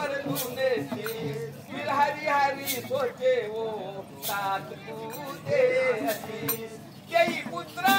पर तूने फिर हरी हरी सोचे वो साथ कूदे हसी यही पुत्रा